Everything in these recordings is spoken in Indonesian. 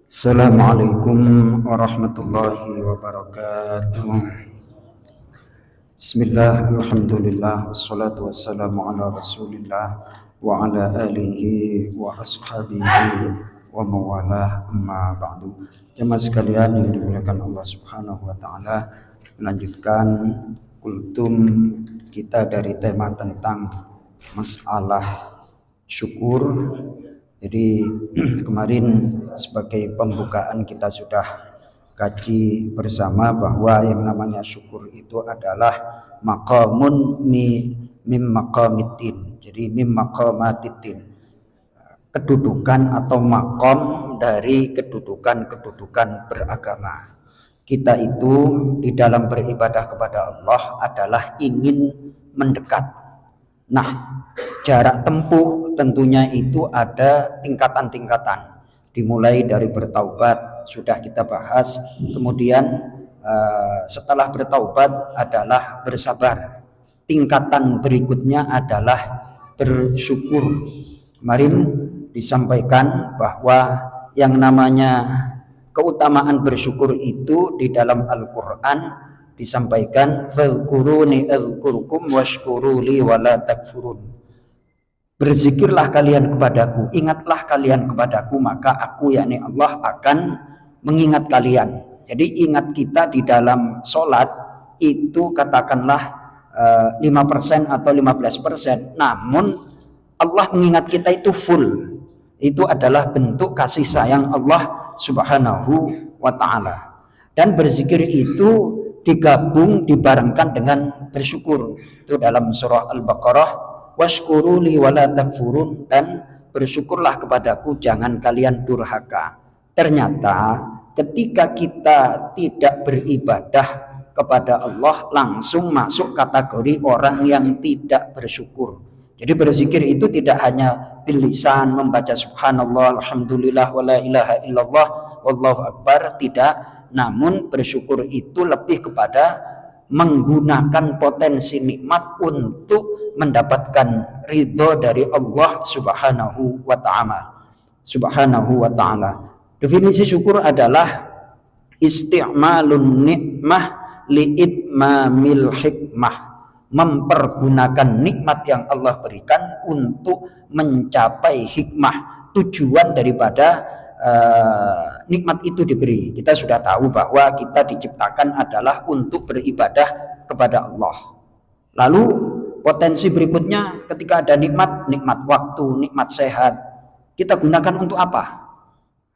Assalamualaikum warahmatullahi wabarakatuh. Bismillah, alhamdulillah, wassalatu wassalamu ala rasulillah wa ala alihi wa ashabihi wa mawalah, amma ba'du. Jemaah sekalian yang dimuliakan Allah subhanahu wa ta'ala, melanjutkan kultum kita dari tema tentang masalah syukur. Jadi kemarin sebagai pembukaan kita sudah kaji bersama bahwa yang namanya syukur itu adalah maqamun mim maqamiddin. Jadi mim maqamatiddin, kedudukan atau maqam dari kedudukan beragama. Kita itu di dalam beribadah kepada Allah adalah ingin mendekat. Nah, jarak tempuh tentunya itu ada tingkatan-tingkatan. Dimulai dari bertaubat, sudah kita bahas. Kemudian setelah bertaubat adalah bersabar. Tingkatan berikutnya adalah bersyukur. Kemarin disampaikan bahwa yang namanya keutamaan bersyukur itu di dalam Al-Quran disampaikan, fadhkuruni adzkurkum washkuruli wala takfurun. Berzikirlah kalian kepadaku, ingatlah kalian kepadaku, maka aku yakni Allah akan mengingat kalian. Jadi ingat kita di dalam sholat itu katakanlah 5% atau 15%, namun Allah mengingat kita itu full. Itu adalah bentuk kasih sayang Allah subhanahu wa ta'ala. Dan berzikir itu digabung, dibarengkan dengan bersyukur. Itu dalam surah Al-Baqarah, washkuruli wala takfurun, dan bersyukurlah kepadaku, jangan kalian durhaka. Ternyata ketika kita tidak beribadah kepada Allah, langsung masuk kategori orang yang tidak bersyukur. Jadi berzikir itu tidak hanya bil lisan, membaca subhanallah, alhamdulillah, wala ilaha illallah, wallahu akbar, tidak. Namun bersyukur itu lebih kepada menggunakan potensi nikmat untuk mendapatkan ridho dari Allah subhanahu wa ta'ala. Definisi syukur adalah isti'malun nikmah li'itmamil hikmah, mempergunakan nikmat yang Allah berikan untuk mencapai hikmah, tujuan daripada nikmat itu diberi. Kita sudah tahu bahwa kita diciptakan adalah untuk beribadah kepada Allah. Lalu potensi berikutnya, ketika ada nikmat waktu, nikmat sehat, kita gunakan untuk apa?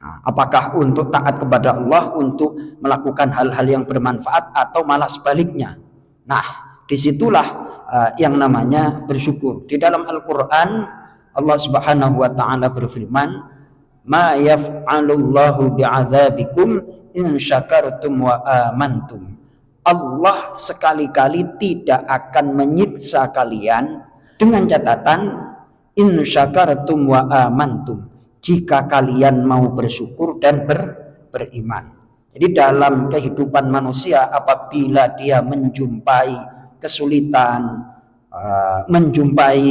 Nah, apakah untuk taat kepada Allah, untuk melakukan hal-hal yang bermanfaat, atau malah sebaliknya? Nah, disitulah yang namanya bersyukur. Di dalam Al-Quran Allah subhanahu wa ta'ala berfirman, ma yaf'alullahu bi'azabikum in syakartum wa amantum. Allah sekali-kali tidak akan menyiksa kalian, dengan catatan in syakartum wa amantum, jika kalian mau bersyukur dan beriman. Jadi dalam kehidupan manusia, apabila dia menjumpai kesulitan, menjumpai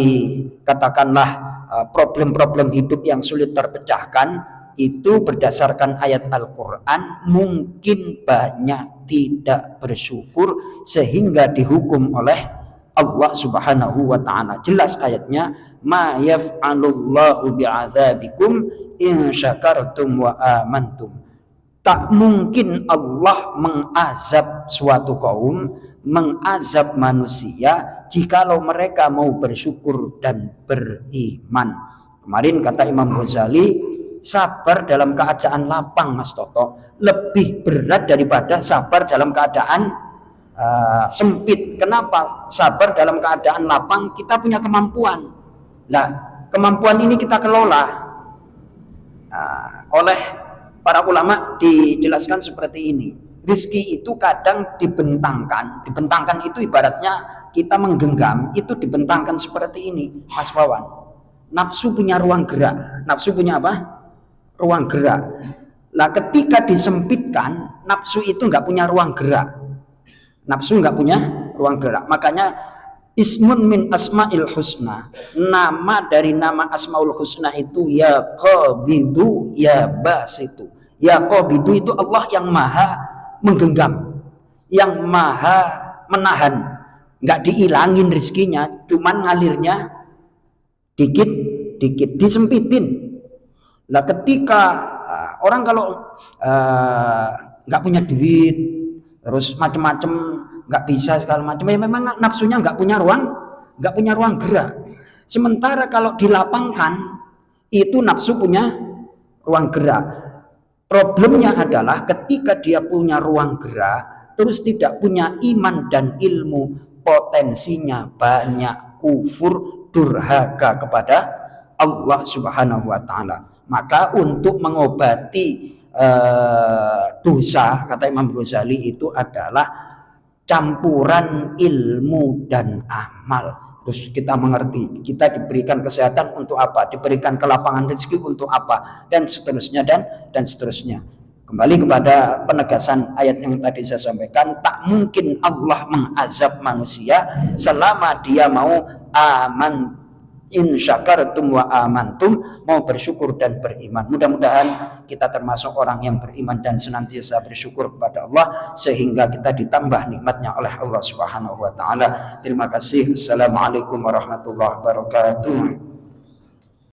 katakanlah problem-problem hidup yang sulit terpecahkan, itu berdasarkan ayat Al-Quran mungkin banyak tidak bersyukur sehingga dihukum oleh Allah subhanahu wa ta'ala. Jelas ayatnya, ma yaf'alullahu bi'azabikum in syakartum wa amantum. Tak mungkin Allah mengazab suatu kaum, mengazab manusia, jikalau mereka mau bersyukur dan beriman. Kemarin kata Imam Ghazali, sabar dalam keadaan lapang, Mas Toto, lebih berat daripada sabar dalam keadaan sempit. Kenapa? Sabar dalam keadaan lapang, kita punya kemampuan. Nah, kemampuan ini kita kelola. Oleh para ulama dijelaskan seperti ini. Rizki itu kadang dibentangkan. Dibentangkan itu ibaratnya kita menggenggam, itu dibentangkan seperti ini, Mas Wawan. Nafsu punya ruang gerak. Nafsu punya apa? Ruang gerak. Nah, ketika disempitkan, nafsu itu nggak punya ruang gerak. Nafsu nggak punya ruang gerak. Makanya ismun min asma'il husna, nama dari nama asmaul husna itu ya qabidu ya basitu, Ya qabidu itu Allah yang maha menggenggam, yang maha menahan, nggak dihilangin rezekinya, cuman ngalirnya dikit disempitin. Nah ketika orang kalau nggak punya duit terus macem-macem, nggak bisa segala macam, ya memang nafsunya nggak punya ruang gerak. Sementara kalau dilapangkan itu nafsu punya ruang gerak. Problemnya adalah ketika dia punya ruang gerak terus tidak punya iman dan ilmu, potensinya banyak kufur, durhaka kepada Allah Subhanahu wa taala. Maka untuk mengobati dosa, kata Imam Ghazali, itu adalah campuran ilmu dan amal. Terus kita mengerti, kita diberikan kesehatan untuk apa, diberikan kelapangan rezeki untuk apa, dan seterusnya dan seterusnya. Kembali kepada penegasan ayat yang tadi saya sampaikan, tak mungkin Allah mengazab manusia selama dia mau aman, in syakartum wa amantum, mau bersyukur dan beriman. Mudah-mudahan kita termasuk orang yang beriman dan senantiasa bersyukur kepada Allah, sehingga kita ditambah nikmatnya oleh Allah Subhanahu wa taala. Terima kasih. Assalamualaikum warahmatullahi wabarakatuh.